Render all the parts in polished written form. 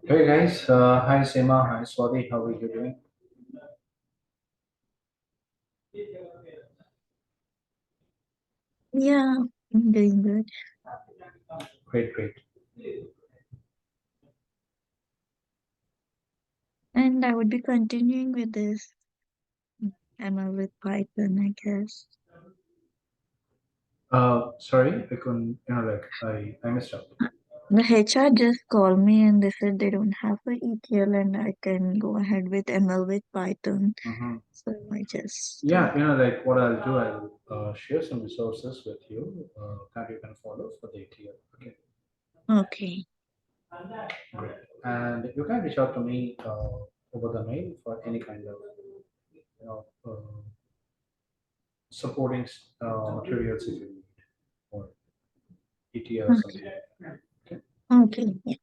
Hey guys, hi Seema, hi Swati, how are you doing? Yeah, I'm doing good. Great, great. And I would be continuing with this ML with Python, I guess. Sorry, I couldn't, I messed up. The HR just called me and they said they don't have a ETL and I can go ahead with ML with Python. Hmm. So I just, Yeah, what I'll do, I'll share some resources with you that you can follow for the ATL. Okay, okay. great. And you can reach out to me over the mail for any kind of, supporting materials if you need or ETL or something. Okay. Okay. Okay. Yeah.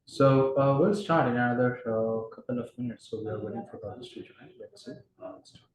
So we'll start in another couple of minutes. So we are waiting for others to join. Let's see. Let's start.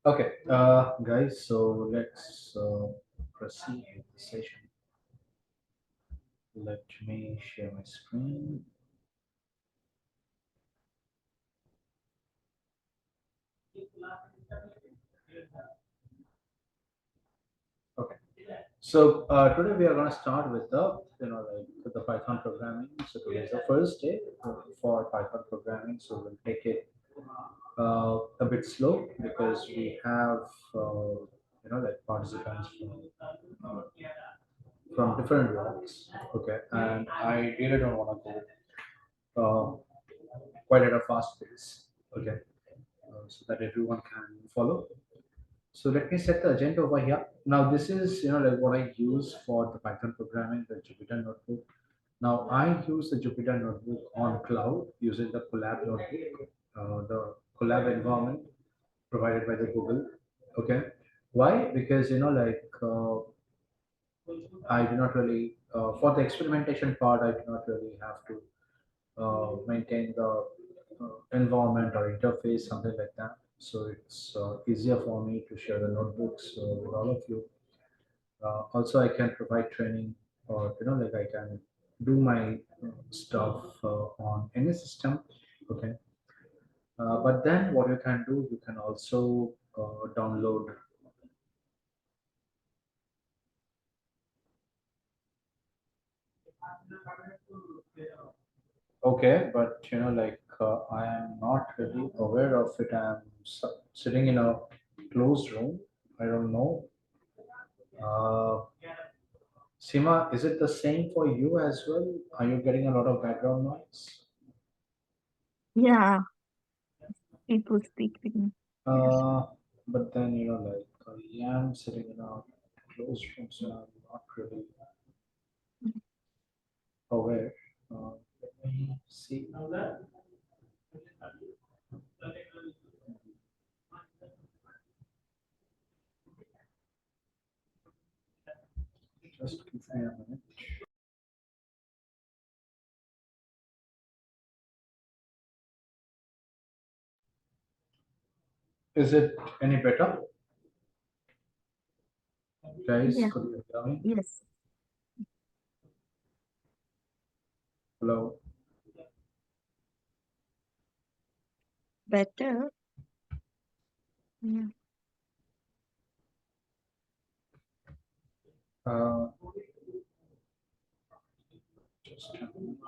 Okay, guys. So let's proceed with the session. Let me share my screen. Okay. So today we are going to start with the like with the Python programming. So today is the first day for Python programming. So we'll take it a bit slow because we have like participants from different walks. Okay, and I really don't want to go quite at a fast pace. Okay, so that everyone can follow. So let me set the agenda over here. Now this is like what I use for the Python programming, the Jupyter notebook. Now I use the Jupyter notebook on cloud using the Colab notebook, the Colab environment provided by the Google. Okay, why? Because I do not really for the experimentation part. I do not really have to maintain the environment or interface, something like that. So it's easier for me to share the notebooks with all of you. Also, I can provide training, or like I can do my stuff on any system. Okay, but then what you can do, you can also download. Okay, but I am not really aware of it. I'm sitting in a closed room. I don't know. Uh, Sima, is it the same for you as well? Are you getting a lot of background noise? Yeah, people speaking. Yes. Uh, but then I am sitting in a closed room, so I'm not really aware. Let me see. Just give me a minute. Is it any better, guys? Yeah. Could you hear me? Yes. Hello. Better. Yeah. Uh, just a minute.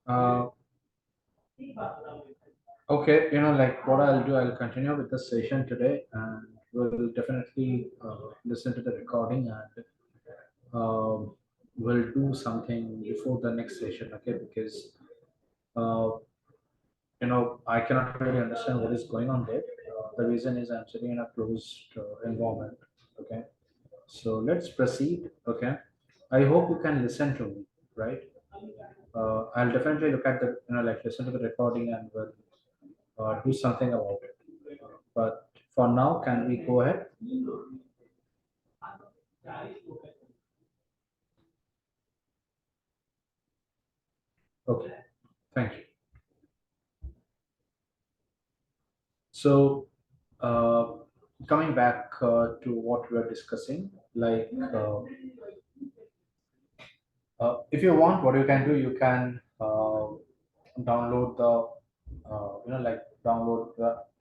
Uh, okay, like what I'll do, I'll continue with the session today, and we'll definitely listen to the recording, and we'll do something before the next session. Okay, because uh, I cannot really understand what is going on there. The reason is I'm sitting in a closed environment. Okay, so let's proceed. Okay, I hope you can listen to me, right? I'll definitely look at the like listen to the recording and we'll do something about it. But for now, can we go ahead? Okay, thank you. So, uh, coming back to what we are discussing, if you want, what you can do, you can download download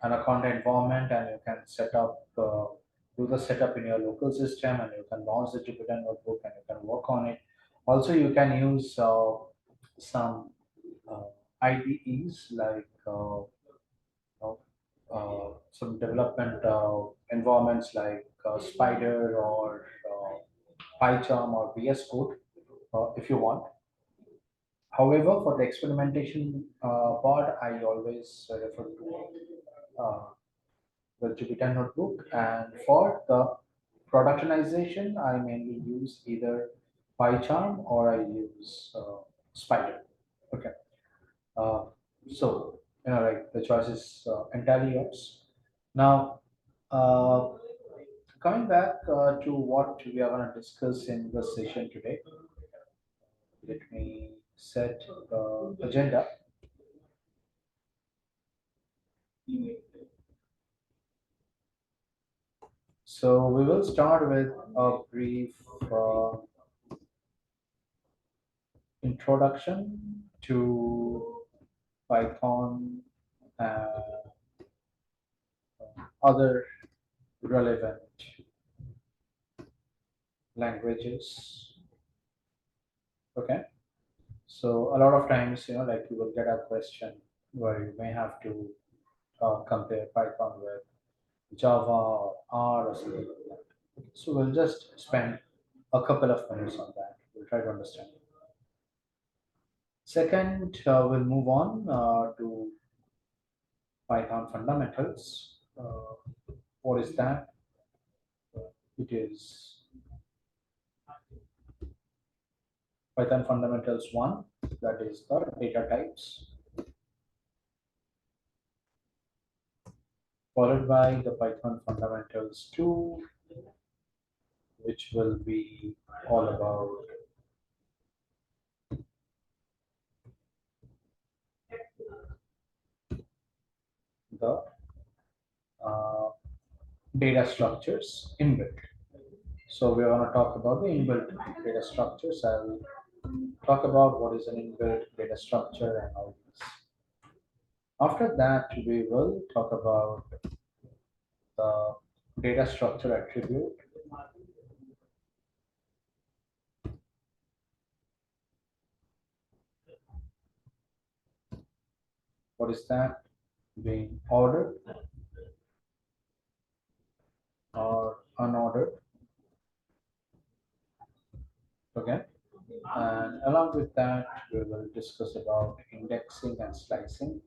an account environment, and you can set up, do the setup in your local system, and you can launch the Jupyter notebook and you can work on it. Also, you can use some uh, IDEs like know, some development environments like Spider or PyCharm or VS Code if you want. However, for the experimentation part, I always refer to uh, the Jupyter Notebook, and for the productionization, I mainly use either PyCharm or I use Spider. Okay. Uh, so, like the choice is entirely yours. Now, uh, coming back to what we are going to discuss in this session today, let me set the agenda. So we will start with a brief introduction to Python and other relevant languages. Okay. So a lot of times, like you will get a question where you may have to compare Python with Java or R or something like that. So we'll just spend a couple of minutes on that. We'll try to understand. Second, we'll move on to Python fundamentals. What is that? It is Python fundamentals 1, that is the data types, followed by the Python fundamentals 2, which will be all about the uh, data structures inbuilt. So we're going to talk about the inbuilt data structures. I'll talk about what is an inbuilt data structure and all this. After that, we will talk about the data structure attribute. What is that? Being ordered or unordered. Okay. And along with that, we will discuss about indexing and slicing.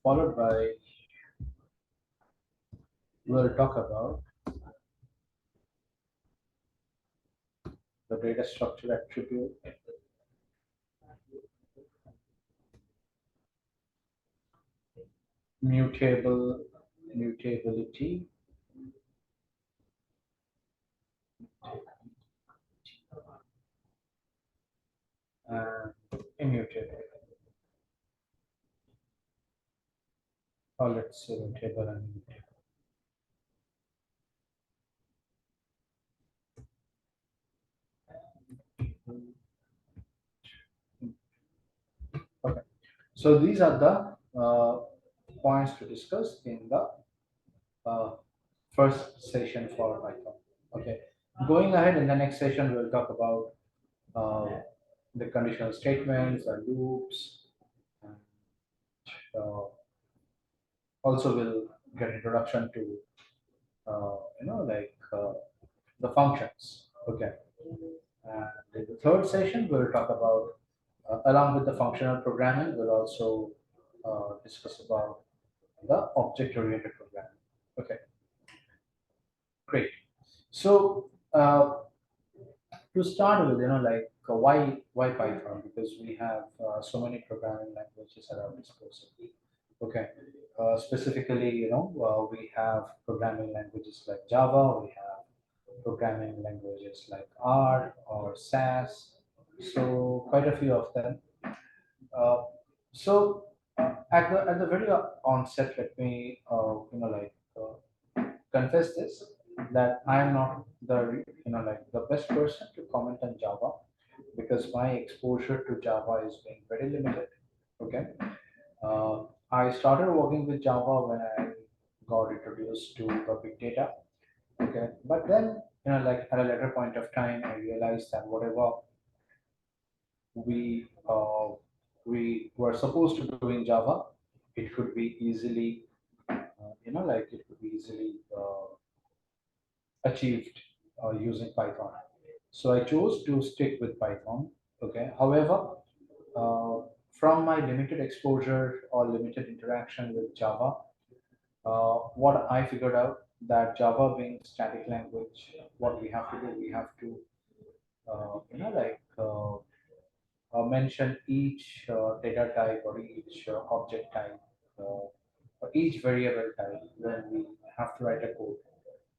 Followed by, we'll talk about the data structure attribute, mutability, and immutable. Or let's say mutable and immutable. Okay. So these are the points to discuss in the uh, first session for Python. Okay. Going ahead in the next session, we'll talk about the conditional statements and loops. And, uh, also, we'll get introduction to the functions. Okay. And in the third session, we'll talk about along with the functional programming, we'll also discuss about the object-oriented programming. Okay, great. So to start with, why Python? Because we have so many programming languages at our disposal. Okay, specifically, we have programming languages like Java. We have programming languages like R or SAS. So quite a few of them. Uh, so at the very onset, let me confess this, that I am not the the best person to comment on Java, because my exposure to Java is being very limited. Okay, I started working with Java when I got introduced to the big data. Okay, but then at a later point of time, I realized that whatever we uh, we were supposed to do in Java, it could be easily, it could be easily achieved using Python. So I chose to stick with Python. Okay. However, uh, from my limited exposure or limited interaction with Java, what I figured out that Java being static language, what we have to do, we have to, mention each data type or each object type or each variable type when we have to write a code.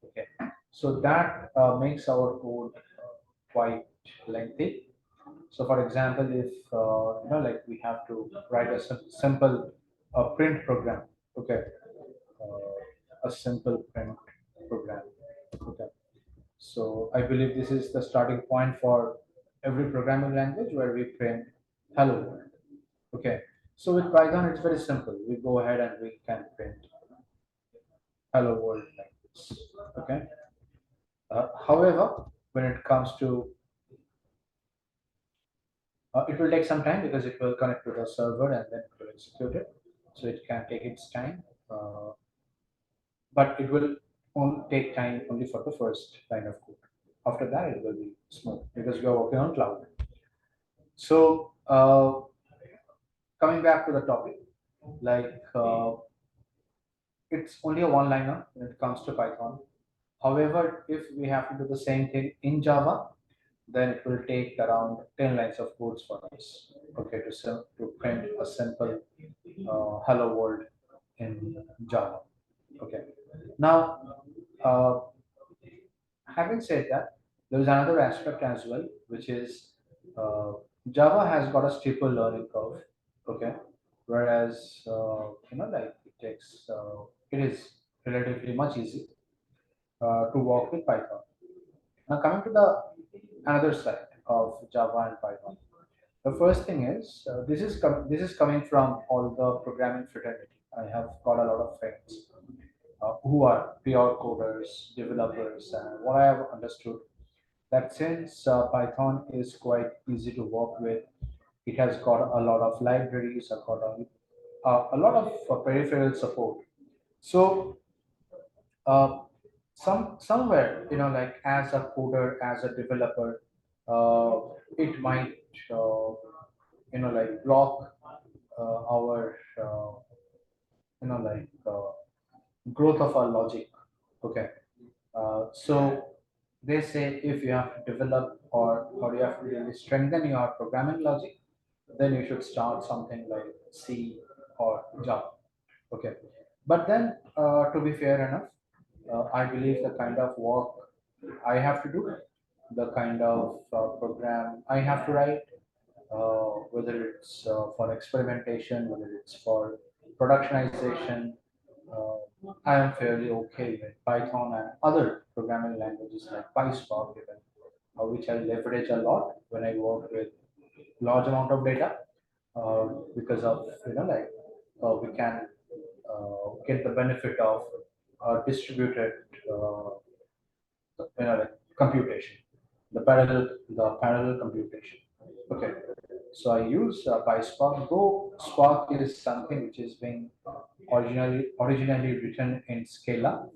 Okay, so that makes our code quite lengthy. So, for example, if like we have to write a simple print program, okay, a simple print program, okay. So, I believe this is the starting point for every programming language where we print hello world, okay. So, with Python, it's very simple. We go ahead and we can print hello world like this, okay. However, when it comes to it will take some time because it will connect to the server and then it will execute it. So it can take its time, but it will only take time only for the first line of code. After that, it will be smooth because we are working on cloud. So coming back to the topic, like it's only a one-liner when it comes to Python. However, if we have to do the same thing in Java, then it will take around 10 lines of codes for us, okay, to print a simple hello world in Java. Okay. Now, having said that, there is another aspect as well, which is uh, Java has got a steeper learning curve. Okay. Whereas, like it is relatively much easy to work with Python. Now, coming to the another side of Java and Python. The first thing is this is coming from all the programming fraternity. I have got a lot of friends who are pure coders, developers, and what I have understood that since Python is quite easy to work with, it has got a lot of libraries, a lot of peripheral support. So uh, somewhere, like as a coder, as a developer, it might like block our growth of our logic. Okay. So they say if you have to develop or you have to really strengthen your programming logic, then you should start something like C or Java. Okay. But then, to be fair enough, I believe the kind of work I have to do, the kind of program I have to write, whether it's for experimentation, whether it's for productionization, I am fairly okay with Python and other programming languages like PySpark, even, which I leverage a lot when I work with large amount of data, because of we can get the benefit of distributed like computation, the parallel computation. Okay, so I use PySpark. Though Spark is something which is being originally written in Scala,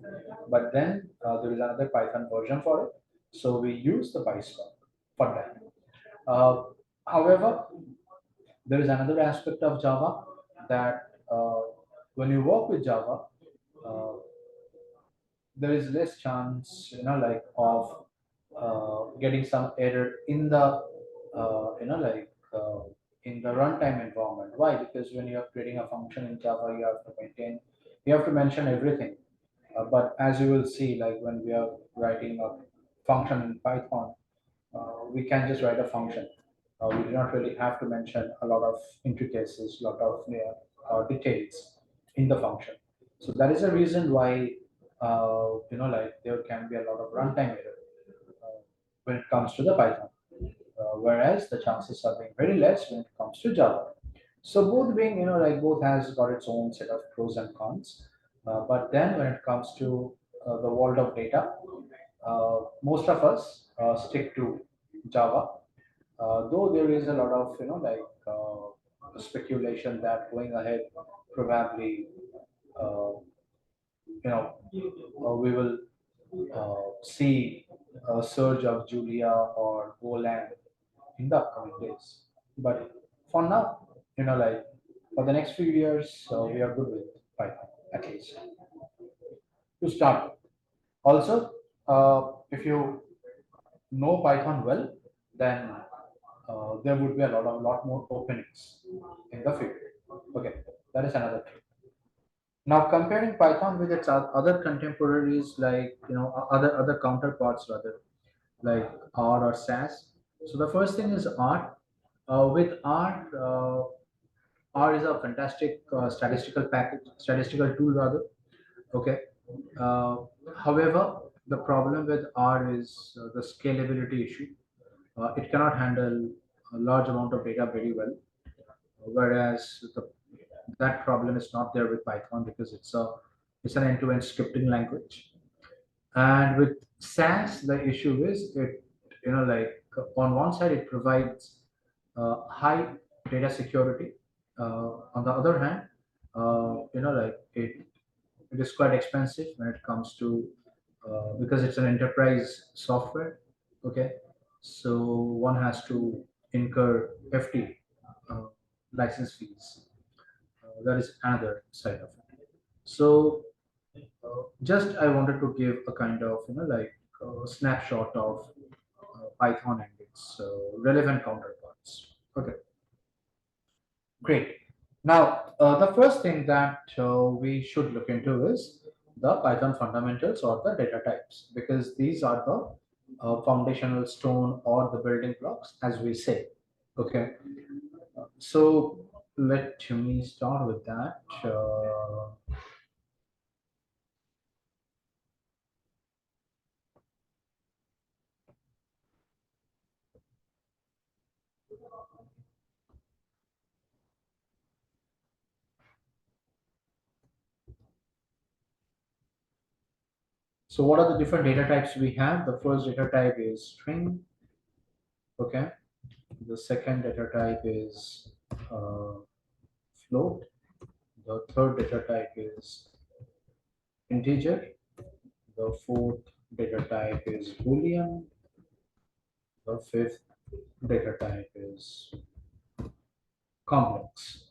but then there is another Python version for it. So we use the PySpark for that. Uh, However, there is another aspect of Java that when you work with Java, uh, there is less chance, like of getting some error in the, in the runtime environment. Why? Because when you are creating a function in Java, you have to mention everything. But as you will see, like when we are writing a function in Python, we can just write a function. We do not really have to mention a lot of intricacies, lot of details in the function. So that is a reason why like there can be a lot of runtime error when it comes to the Python, whereas the chances are being very less when it comes to Java. So both being, like both has got its own set of pros and cons. But then when it comes to the world of data, most of us stick to Java, though there is a lot of speculation that going ahead probably uh, we will see a surge of Julia or Golang in the upcoming days. But for now, for the next few years, we are good with Python at least to start with. Also, if you know Python well, then there would be a lot more openings in the field. Okay, that is another thing. Now, comparing Python with its other contemporaries, like other counterparts rather, like R or SAS. So the first thing is R. With R is a fantastic statistical tool rather. Okay. Uh, However, the problem with R is the scalability issue. It cannot handle a large amount of data very well, whereas that problem is not there with Python because it's an end-to-end scripting language. And with SAS, the issue is it, like on one side, it provides high data security. On the other hand, like it is quite expensive when it comes to because it's an enterprise software. Okay, so one has to incur hefty uh, license fees. That is another side of it. So just I wanted to give a kind of like snapshot of Python and its relevant counterparts. Okay, great. Now the first thing that we should look into is the Python fundamentals or the data types, because these are the foundational stone or the building blocks, as we say. Okay, so let me start with that. So what are the different data types we have? The first data type is string. Okay. The second data type is uh, float. The third data type is integer. The fourth data type is boolean. The fifth data type is complex.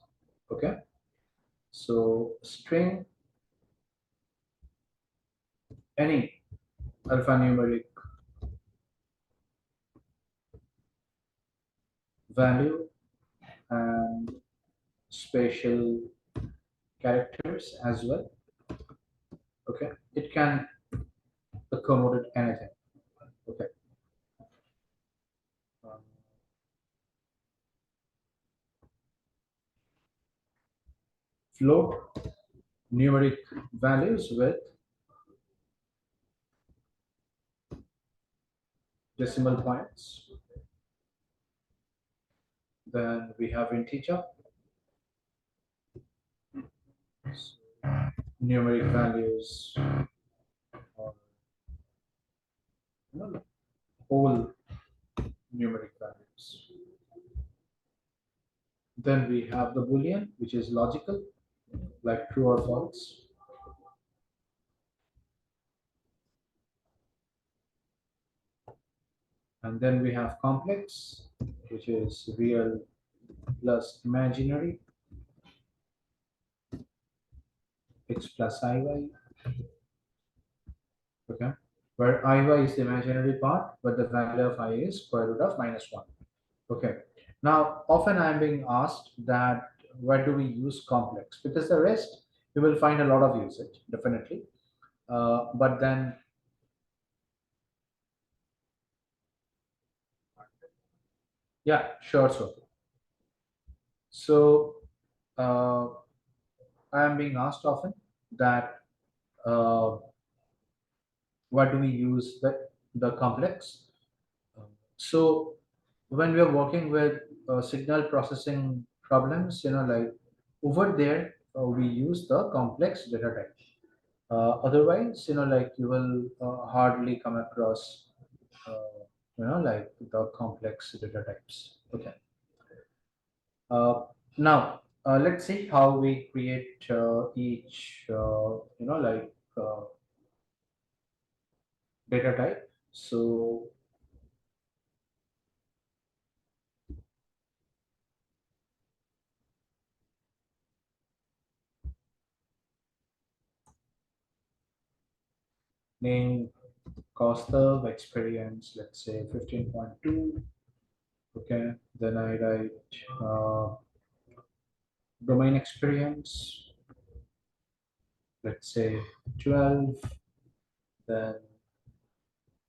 Okay. So string, any alphanumeric value and special characters as well. Okay. It can accommodate anything. Okay. Um, Float, numeric values with decimal points. Then we have integer, numeric values, or whole numeric values. Then we have the boolean, which is logical, like true or false. And then we have complex, which is real plus imaginary, x plus iy. Okay, where iy is the imaginary part, but the value of I is square root of -1. Okay. Now, often I'm being asked that where do we use complex? Because the rest you will find a lot of usage, definitely. But then, yeah, sure, so. So, uh, I am being asked often that uh, why do we use the complex? So, when we are working with signal processing problems, like over there, we use the complex data type. Otherwise, like you will hardly come across, like the complex data types. Okay. Now, let's see how we create each, data type. So, name cost of experience, let's say 15.2. Okay. Then I write uh, domain experience, let's say 12. Then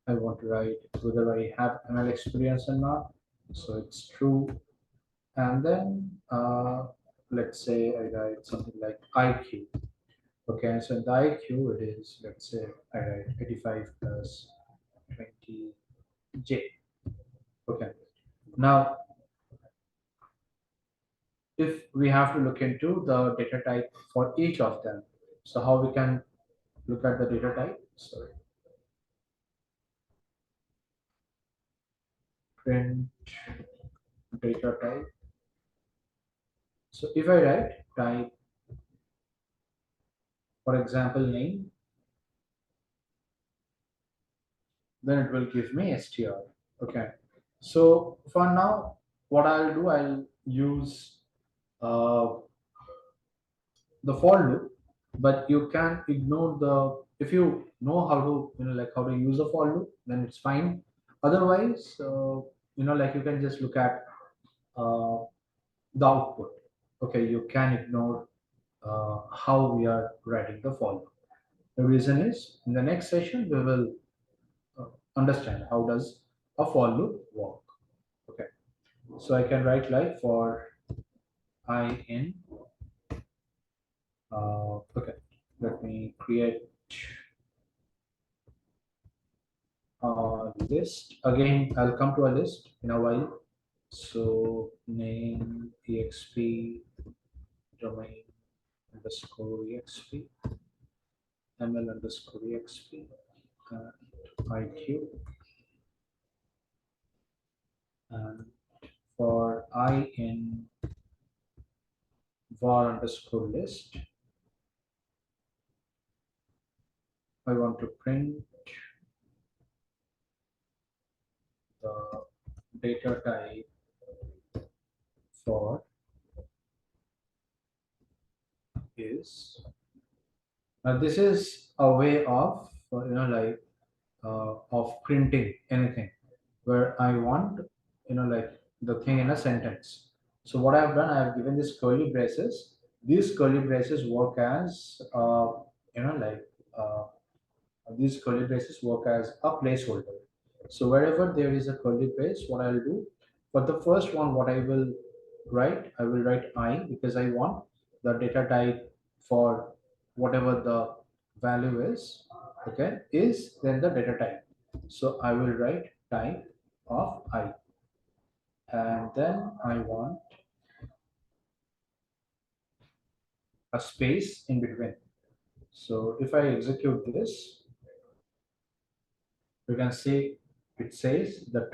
I want to write whether I have ML experience or not. So it's true. And then let's say I write something like IQ. Okay, so in the IQ it is, let's say I write 85 plus 20J. Okay, now if we have to look into the data type for each of them, so how we can look at the data type? Sorry, print data type. So if I write type, for example, name, then it will give me str. Okay, so for now, what I'll do, I'll use uh, the for loop, but you can ignore the, if you know how to, like how to use a for loop, then it's fine. Otherwise, like you can just look at uh, the output. Okay, you can ignore how we are writing the for loop. The reason is, in the next session we will uh, understand how does a for loop work. Okay, so I can write like for I in okay, let me create list again. I'll come to a list in a while. So name exp domain underscore exp ml underscore exp iq, and for I in var underscore list, I want to print the data type for is. Now this is a way of of printing anything where I want, like the thing in a sentence. So what I've done, I have given this curly braces. These curly braces work as, you know, like uh, these curly braces work as a placeholder. So wherever there is a curly brace, what I'll do, for the first one, what I will write I, because I want the data type for whatever the value is, okay, is then the data type. So I will write type of I, and then I want a space in between. So if I execute this, you can see it says the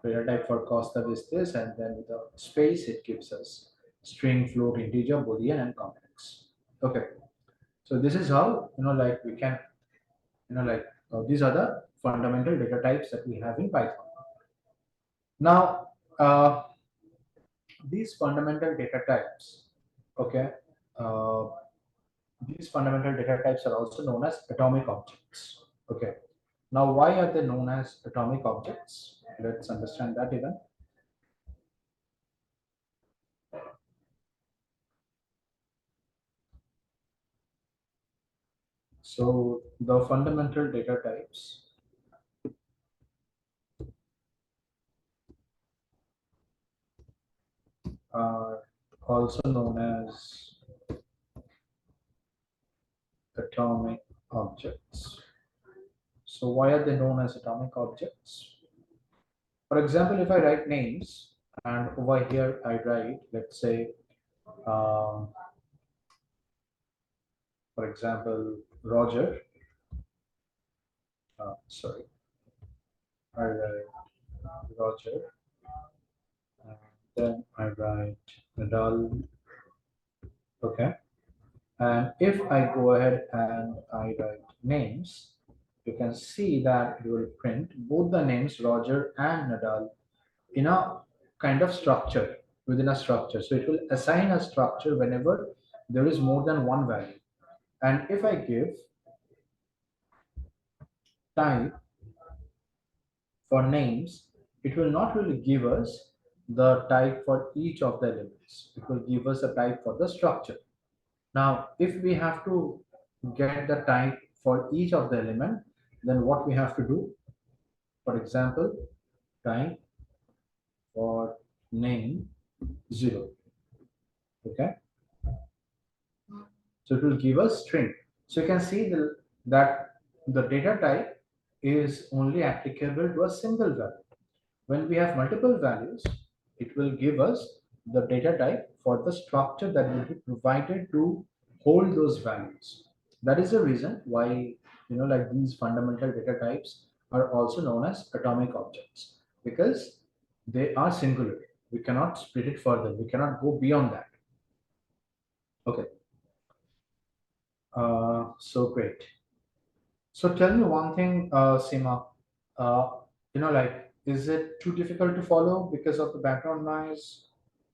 data type for Costa is this, and then with the space it gives us string, float, integer, boolean, and complex. Okay, so this is how, like we can, these are the fundamental data types that we have in Python. Now, these fundamental data types, okay, uh, these fundamental data types are also known as atomic objects. Okay, now why are they known as atomic objects? Let's understand that even. So the fundamental data types are also known as atomic objects. So why are they known as atomic objects? For example, if I write names and over here I write, let's say, um, for example, Roger, sorry, I write Roger, and then I write Nadal, okay. And if I go ahead and I write names, you can see that it will print both the names Roger and Nadal in a kind of structure, within a structure. So it will assign a structure whenever there is more than one value. And if I give type for names, it will not really give us the type for each of the elements. It will give us a type for the structure. Now, if we have to get the type for each of the element, then what we have to do, for example, type for name. 0. Okay, so it will give us string. So you can see that the data type is only applicable to a single value. When we have multiple values, it will give us the data type for the structure that will be provided to hold those values. That is the reason why, like these fundamental data types are also known as atomic objects, because they are singular. We cannot split it further. We cannot go beyond that. Okay. So great. So tell me one thing, Seema. Uh, like, is it too difficult to follow because of the background noise,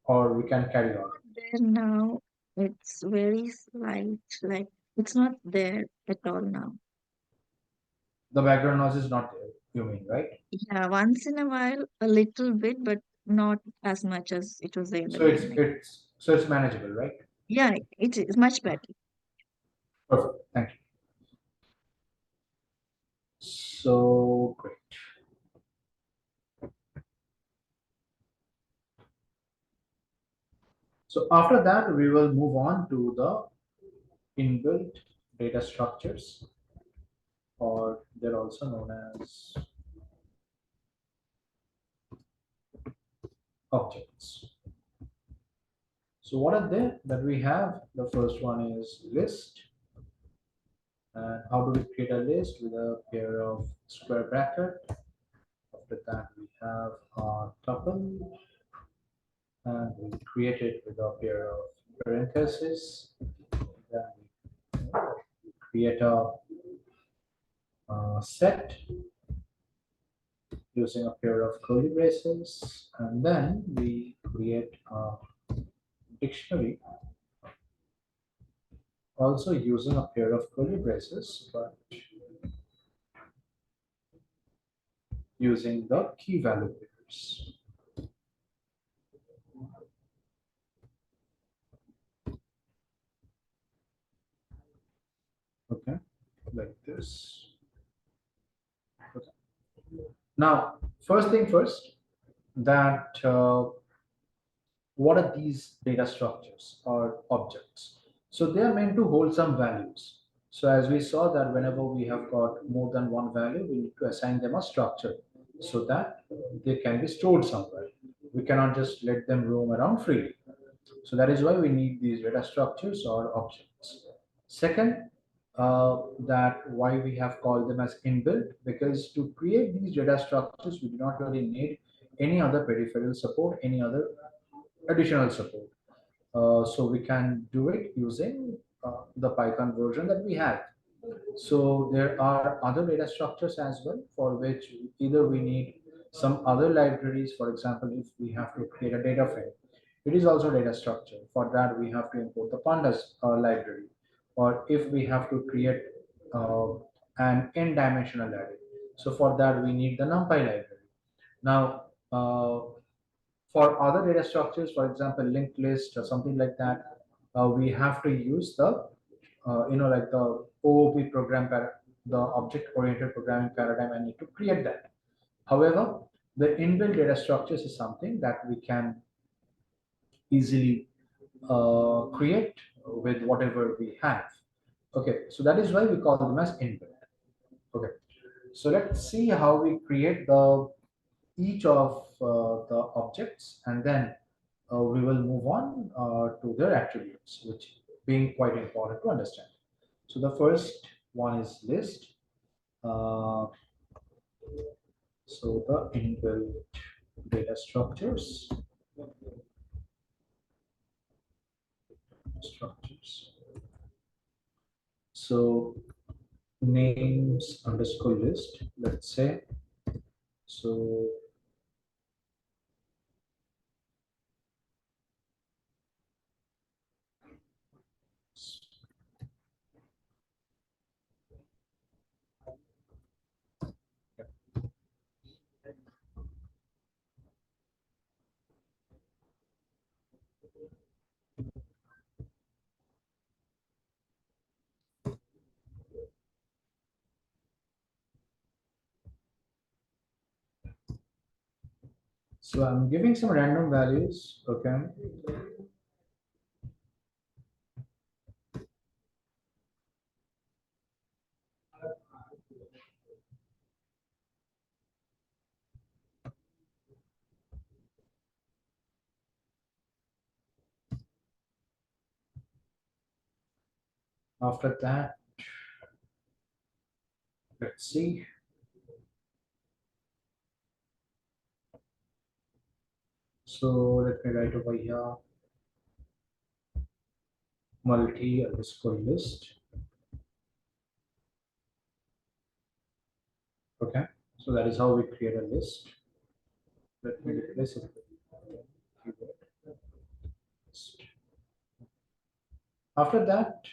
or we can carry on? There now, it's very slight, like it's not there at all now. The background noise is not there, you mean, right? Yeah, once in a while, a little bit, but not as much as it was there in the So it's beginning. it's so it's manageable, right? Yeah, it is much better. Perfect. Thank you. So great. So after that, we will move on to the inbuilt data structures, or they're also known as objects. So what are they that we have? The first one is list. And how do we create a list with a pair of square bracket? After that, we have our tuple, and we create it with a pair of parentheses. Then we create a set using a pair of curly braces, and then we create a dictionary also using a pair of curly braces, but using the key value pairs. Okay, like this. Okay. Now, first thing first, that what are these data structures or objects? So they are meant to hold some values. So as we saw that whenever we have got more than one value, we need to assign them a structure so that they can be stored somewhere. We cannot just let them roam around freely. So that is why we need these data structures or objects. Second, that why we have called them as inbuilt, because to create these data structures, we do not really need any other peripheral support, any other additional support. So we can do it using the Python version that we have. So there are other data structures as well for which either we need some other libraries. For example, if we have to create a data frame, it is also data structure. For that, we have to import the pandas library. Or if we have to create uh, an n-dimensional array, so for that we need the NumPy library. Now, for other data structures, for example, linked list or something like that, we have to use the, like the OOP the object-oriented programming paradigm. I need to create that. However, the inbuilt data structures is something that we can easily create with whatever we have. Okay, so that is why we call them as inbuilt. Okay, so let's see how we create the each of the objects, and then we will move on to their attributes, which being quite important to understand. So the first one is list. Uh, so the inbuilt data structures. So names underscore list, let's say. So So I'm giving some random values. Okay. After that, let's see. So let me write over here multi underscore list. Okay. So that is how we create a list. Let me replace it with keyword list. After that,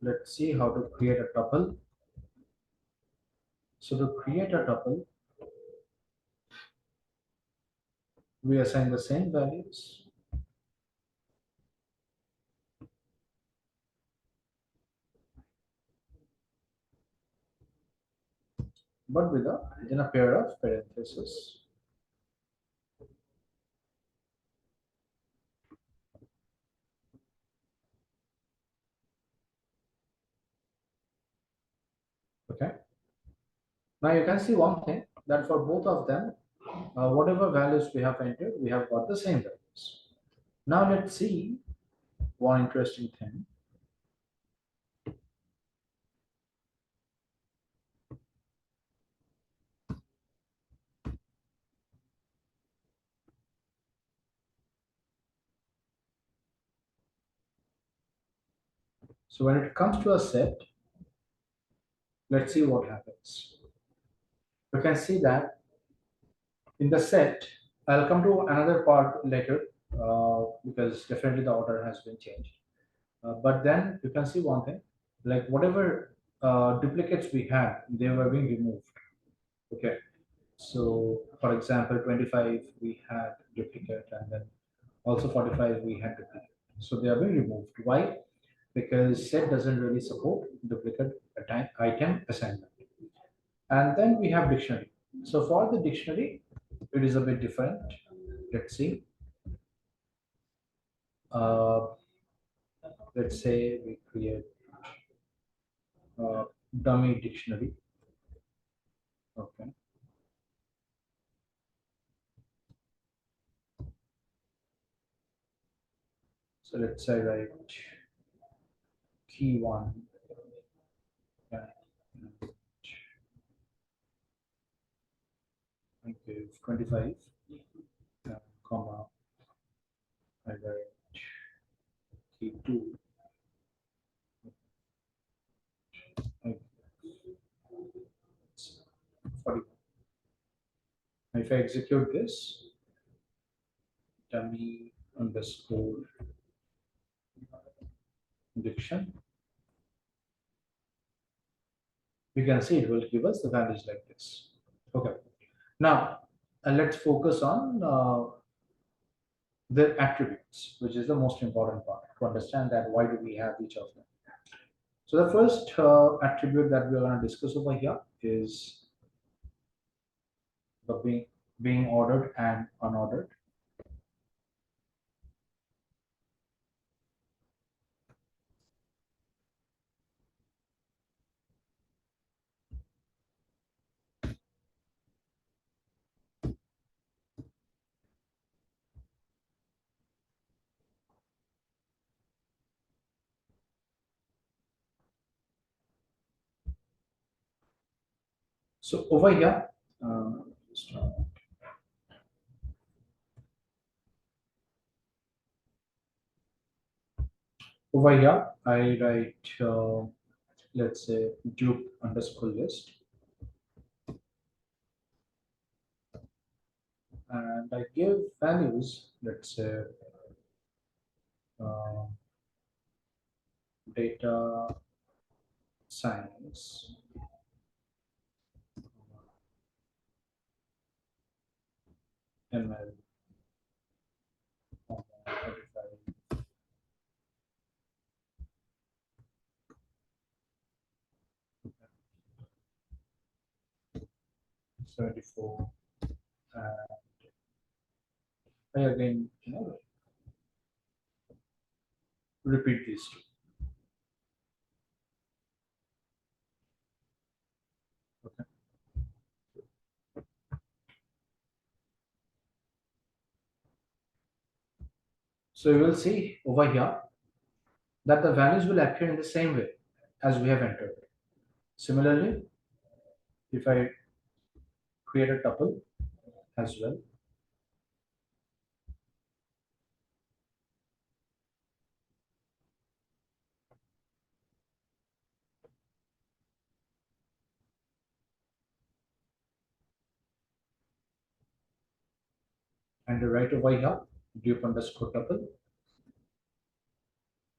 let's see how to create a tuple. So to create a tuple, we assign the same values, but within a pair of parentheses. Okay. Now you can see one thing that for both of them, whatever values we have entered, we have got the same values. Now let's see one interesting thing. So when it comes to a set, let's see what happens. You can see that in the set, I'll come to another part later because definitely the order has been changed. But then you can see one thing, like whatever duplicates we had, they were being removed. Okay. So for example, 25 we had duplicate, and then also 45 we had duplicate. So they are being removed. Why? Because set doesn't really support duplicate item assignment. And then we have dictionary. So for the dictionary, it is a bit different. Let's see. Uh, let's say we create a dummy dictionary. Okay. So let's say like key one. Yeah. I give 25, comma, I write key two. I give 40. If I execute this, dummy underscore diction, we can see it will give us the values like this. Okay. Now, let's focus on the attributes, which is the most important part to understand that why do we have each of them. So the first attribute that we're going to discuss over here is the being ordered and unordered. So over here, uh, just, over here, I write, let's say, dupe underscore list, and I give values, let's say, uh, data science, ML, 35, 74, I again, repeat these two. Okay. So you will see over here that the values will appear in the same way as we have entered. Similarly, if I create a tuple as well, and right over here, dupe underscore tuple,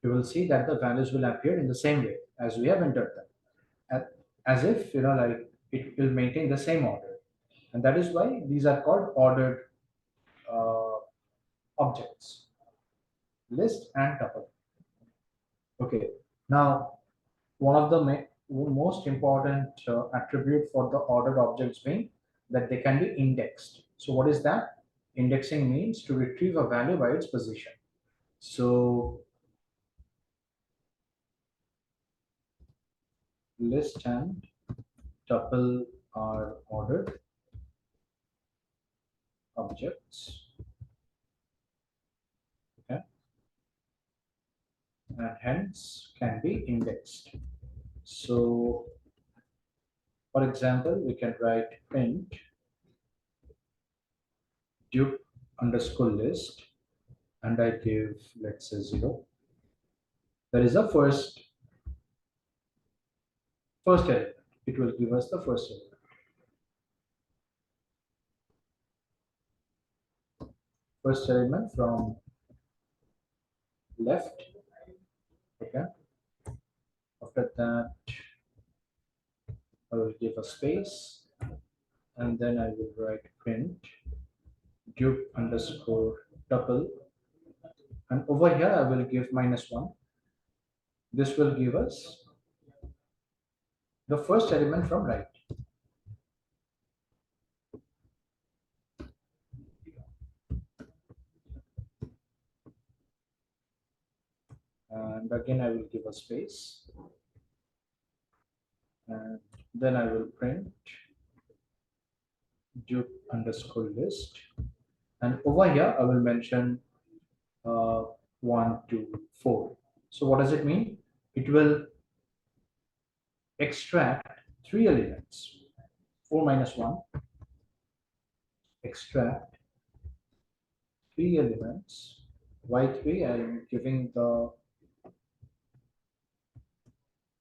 you will see that the values will appear in the same way as we have entered them. As if, like it will maintain the same order. And that is why these are called ordered uh, objects, list and tuple. Okay. Now, one of the most important attribute for the ordered objects being that they can be indexed. So what is that? Indexing means to retrieve a value by its position. So list and tuple are ordered objects, okay, and hence can be indexed. So for example, we can write print dupe underscore list, and I give, let's say, 0. That is the first element. It will give us the first element. First element from left. Okay. After that, I will give a space, and then I will write print dupe underscore tuple, and over here I will give -1. This will give us the first element from right. And again I will give a space, and then I will print dupe underscore list, and over here I will mention uh, 1, 2, 4. So what does it mean? It will extract 3 elements. 4 minus 1, extract 3 elements. Why 3? I am giving the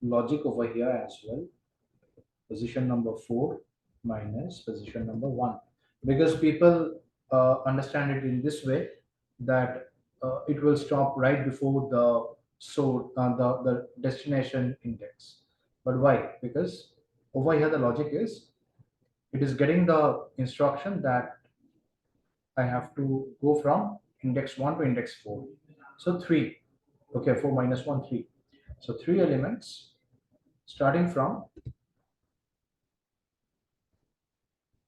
logic over here as well. Position number 4 minus position number 1. Because people understand it in this way, that it will stop right before the the destination index. But why? Because over here the logic is, it is getting the instruction that I have to go from index 1 to index 4. So 3. Okay, 4 minus 1, 3. So 3 elements starting from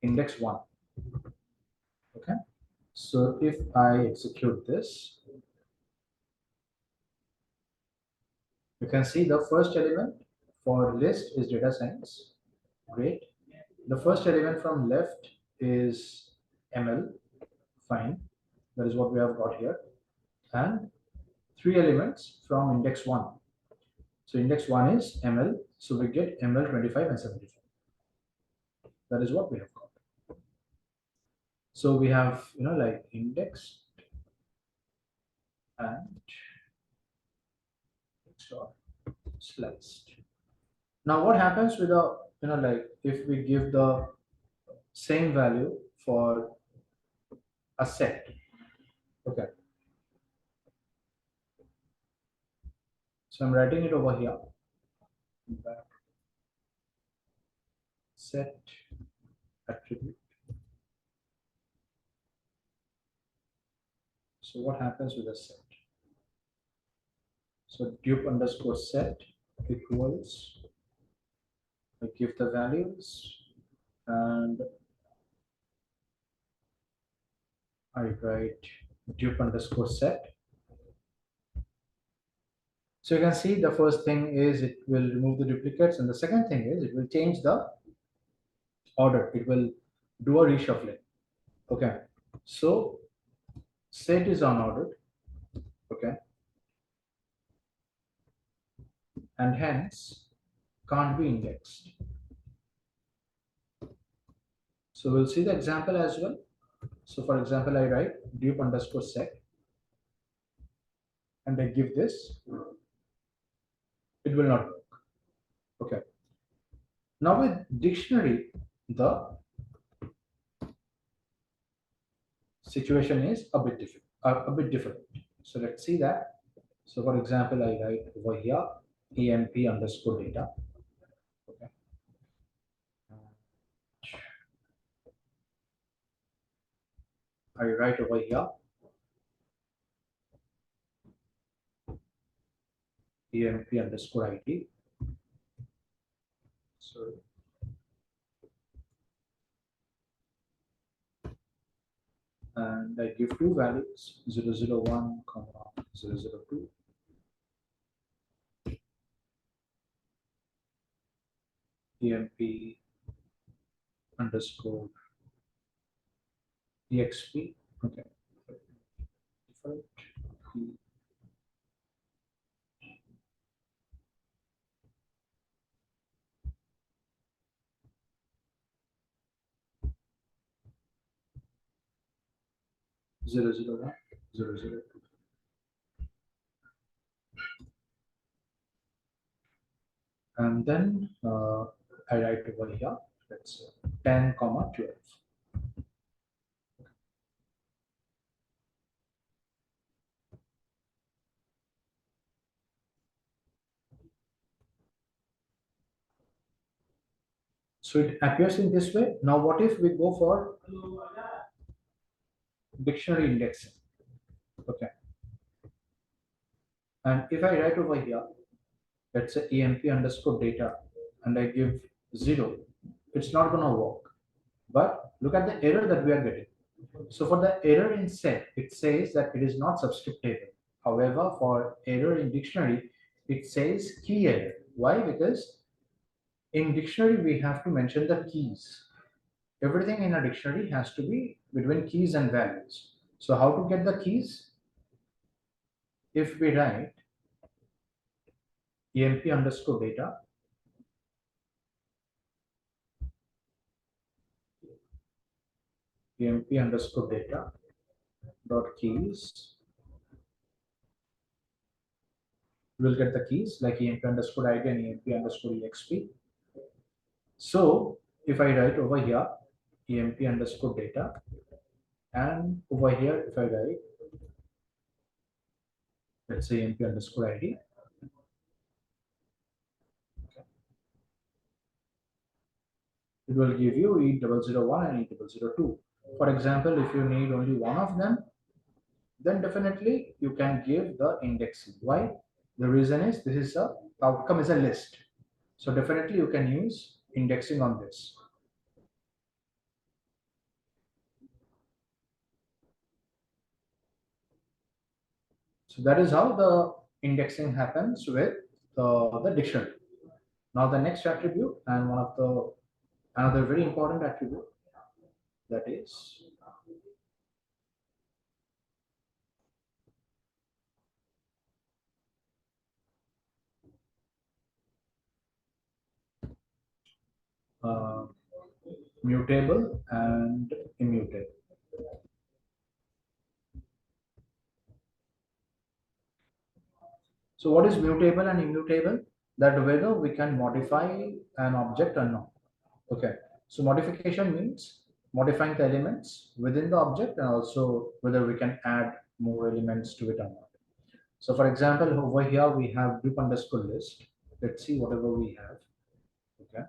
index 1. Okay. So if I execute this, you can see the first element for list is data science. Great. The first element from left is ML. Fine. That is what we have got here. And 3 elements from index 1. So index 1 is ML. So we get ML 25 and 75. That is what we have got. So we have, like index and sliced. Now what happens with a, like if we give the same value for a set? Okay. So I'm writing it over here. Back set attribute. So what happens with a set? So dupe underscore set equals, I give the values, and I write dupe underscore set. So you can see the first thing is it will remove the duplicates, and the second thing is it will change the order. It will do a reshuffling. Okay. So set is unordered. Okay. And hence can't be indexed. So we'll see the example as well. So for example, I write dupe underscore set and I give this, it will not work. Okay. Now with dictionary, the situation is a bit different. So let's see that. So for example, I write over here emp underscore data. Okay. I write over here emp underscore id. So and I give two values 001, 002. emp underscore exp. Okay. Default. 001, 002. And then I write over here, let's say 10, 12. So it appears in this way. Now, what if we go for dictionary indexing? Okay. And if I write over here, let's say emp underscore data, and I give 0, it's not going to work. But look at the error that we are getting. So for the error in set, it says that it is not subscript table. However, for error in dictionary, it says key error. Why? Because in dictionary, we have to mention the keys. Everything in a dictionary has to be between keys and values. So how to get the keys? If we write emp underscore data, emp underscore data dot keys, we'll get the keys like emp underscore id and emp underscore exp. So if I write over here emp underscore data, and over here if I write, let's say emp underscore id, it will give you E001 and E002. For example, if you need only one of them, then definitely you can give the indexing. Why? The reason is this is a outcome is a list. So definitely you can use indexing on this. So that is how the indexing happens with the dictionary. Now the next attribute, and one of the another very important attribute, that is uh, mutable and immutable. So what is mutable and immutable? That whether we can modify an object or not. Okay. So modification means modifying the elements within the object and also whether we can add more elements to it or not. So for example, over here we have group underscore list. Let's see whatever we have. Okay.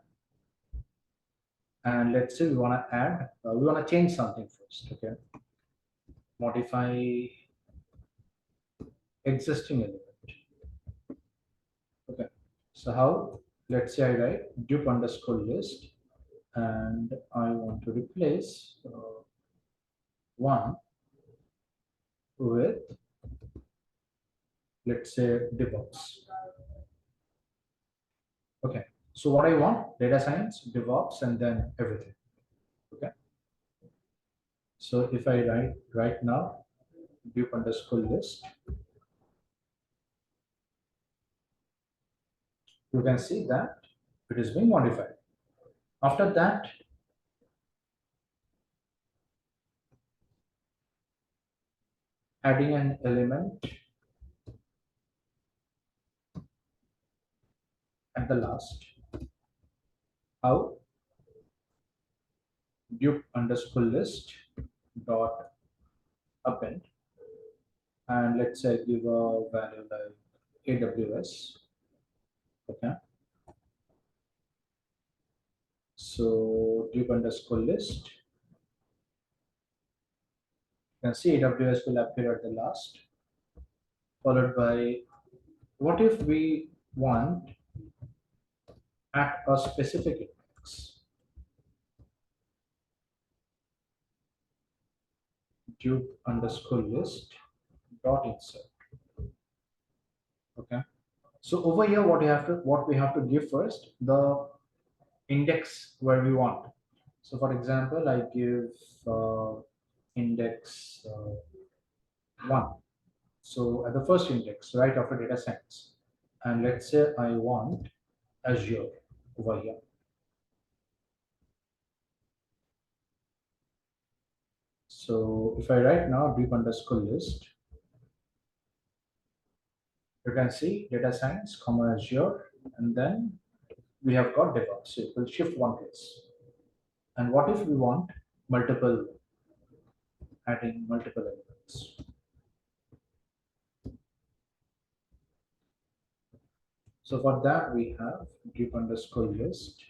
And let's say we want to add, we want to change something first. Okay. Modify existing element. Okay. So how? Let's say I write dupe underscore list and I want to replace 1 with, let's say, DevOps. Okay, so what I want, data science, DevOps, and then everything. Okay, so if I write right now, Duke underscore list, you can see that it is being modified. After that, adding an element at the last, how Duke underscore list dot append, and let's say give a value like AWS. Okay, so Duke underscore list, you can see AWS will appear at the last, followed by, what if we want at a specific index, Duke underscore list dot insert. Okay, so over here, what we have to give first, the index where we want. So for example, I give index 1. So at the first index, right after data science, and let's say I want Azure over here. So if I write now deep underscore list, you can see data science, comma Azure, and then we have got DevOps. So it will shift one place. And what if we want multiple, adding multiple elements? So for that, we have deep underscore list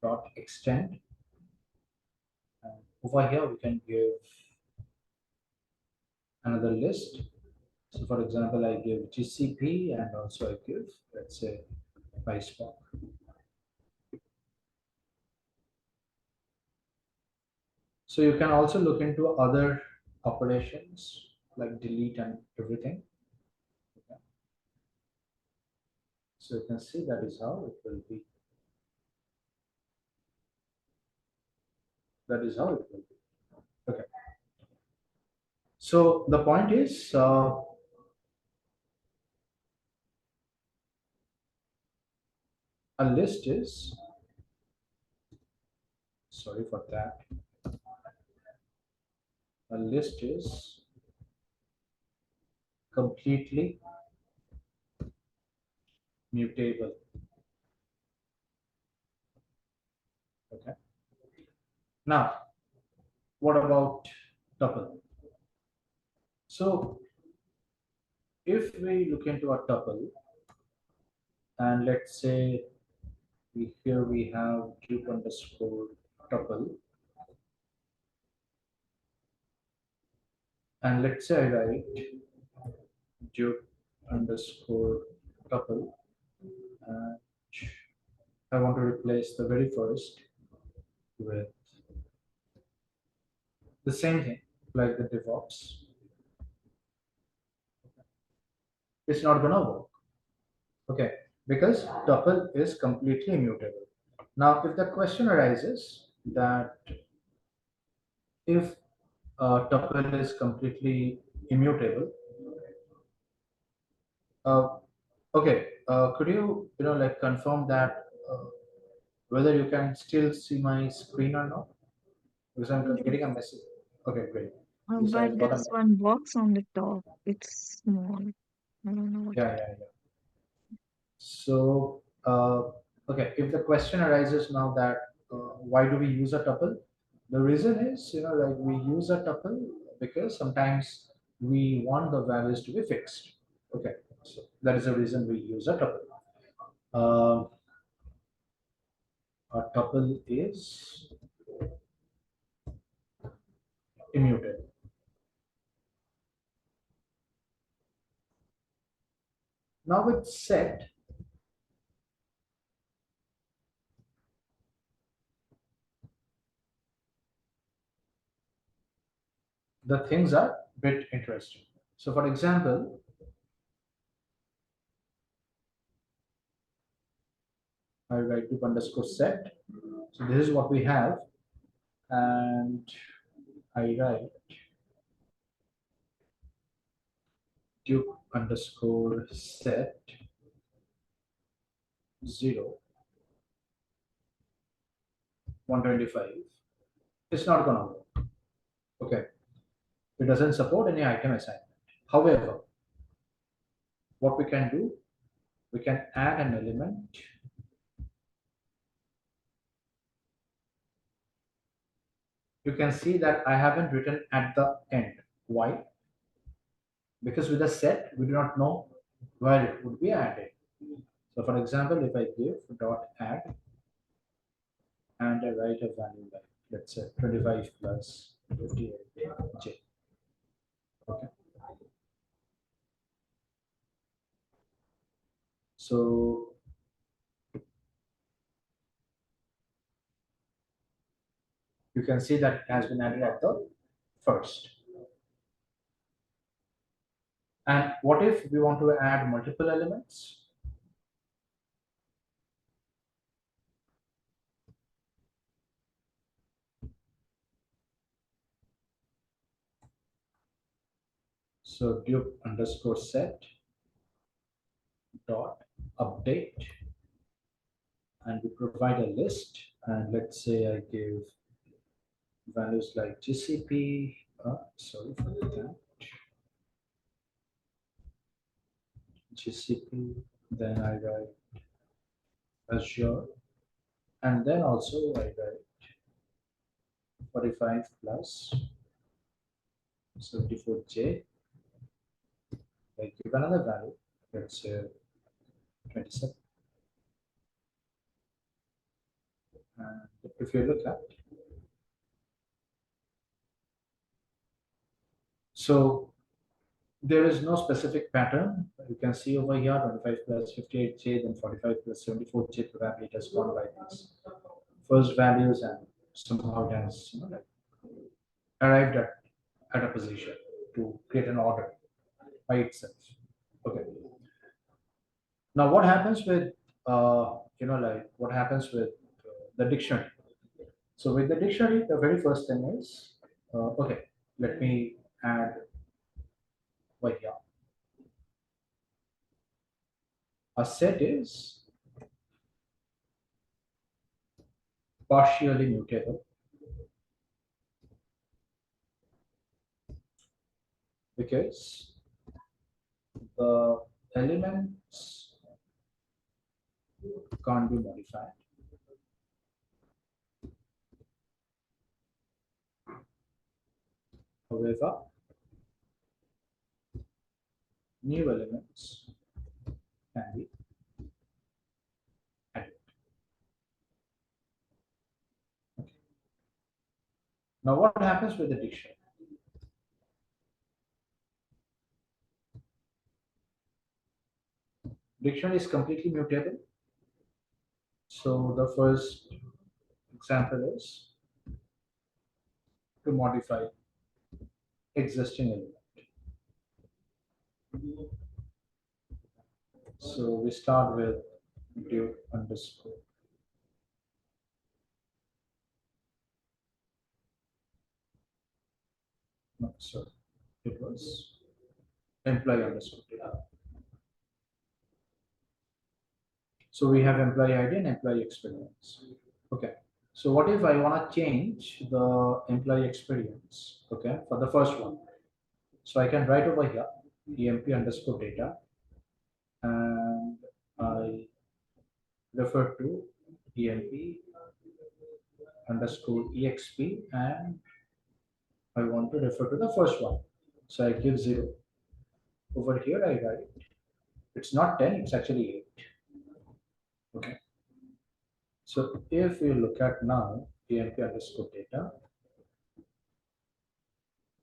dot extend. And over here, we can give another list. So for example, I give GCP and also I give, let's say, PySpark. So you can also look into other operations like delete and everything. Okay. So you can see that is how it will be. That is how it will be. Okay. So the point is, a list is, sorry for that, a list is completely mutable. Okay. Now, what about tuple? So if we look into a tuple, and let's say here we have Duke underscore tuple, and let's say I write Duke underscore tuple, and I want to replace the very first with the same thing like the DevOps. It's not gonna work. Okay, because tuple is completely immutable. Now, if the question arises that if tuple is completely immutable, uh, okay, could you know, like confirm that whether you can still see my screen or not? Because I'm Yes. getting a message. Okay, great. Yes, I But got a there's one box on the top. It's small. I don't know what yeah, it yeah, yeah. So, okay, if the question arises now that why do we use a tuple? The reason is, like we use a tuple because sometimes we want the values to be fixed. Okay, so that is the reason we use a tuple. Um, a tuple is immutable. Now with set, the things are bit interesting. So for example, I write to underscore set. So this is what we have, and I write dupe underscore set 0 125. It's not gonna work. Okay, it doesn't support any item assignment. However, what we can do, we can add an element. You can see that I haven't written at the end. Why? Because with a set, we do not know where it would be added. So for example, if I give dot add and I write a value like, let's say 25 plus 58j. Okay. So you can see that it has been added at the first. And what if we want to add multiple elements? So dupe underscore set dot update, and we provide a list. And let's say I give values like GCP, sorry for that, GCP, then I write Azure, and then also I write 45 plus 74J. I give another value, let's say 27. And if you look at, so there is no specific pattern. You can see over here 25 plus 58J, then 45 plus 74J probably it has gone by these first values, and somehow it has like arrived at a position to create an order by itself. Okay. Now, what happens with like what happens with the dictionary? So with the dictionary, the very first thing is okay. Let me add over here. A set is partially mutable because the elements can't be modified. However, new elements can be added. Okay. Now, what happens with the dictionary? Dictionary is completely mutable. So the first example is to modify existing element. So we start with dupe underscore. No, sorry, it was employee underscore data. So we have employee ID and employee experience. Okay. So what if I want to change the employee experience? Okay, for the first one. So I can write over here emp underscore data, and I refer to emp underscore exp, and I want to refer to the first one. So I give 0. Over here I write, it's not 10, it's actually 8. Okay. So if you look at now emp underscore data,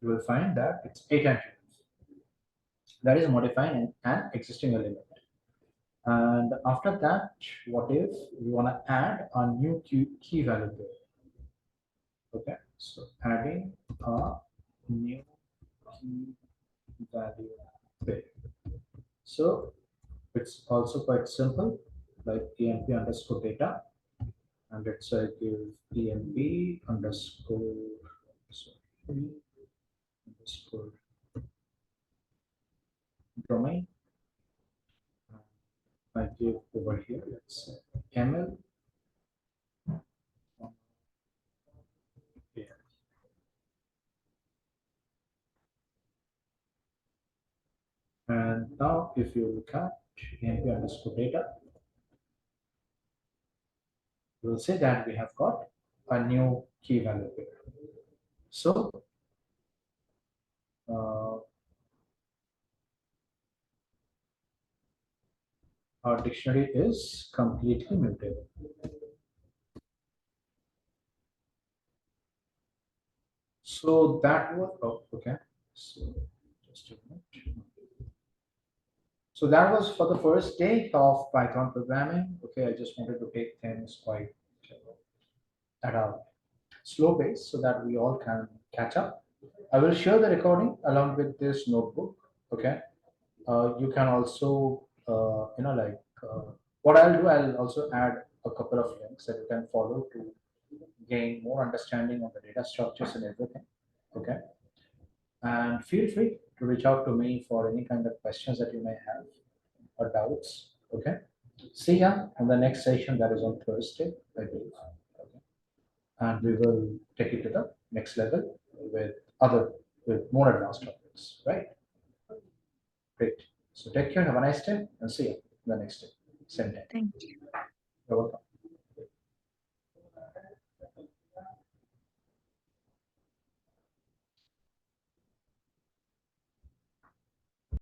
you will find that it's 8 entries. That is modifying an existing element. And after that, what if we want to add a new key value there? Okay, so adding a new key value pair. So it's also quite simple, like emp underscore data, and let's give emp underscore, sorry, underscore domain. I give over here, let's say ml. Yeah. And now if you look at emp underscore data, we'll say that we have got a new key value pair. So uh, our dictionary is completely mutable. So that was, oh, okay. So just a minute. So that was for the first day of Python programming. Okay, I just wanted to take things quite at a slow pace so that we all can catch up. I will share the recording along with this notebook. Okay, you can also, what I'll do, I'll also add a couple of links that you can follow to gain more understanding on the data structures and everything. Okay, and feel free to reach out to me for any kind of questions that you may have or doubts. Okay, see ya on the next session, that is on Thursday, I believe. Okay. And we will take it to the next level with other, with more advanced topics, right? Great. So take care, have a nice day, and see you the next day, same day. Thank you. You're welcome.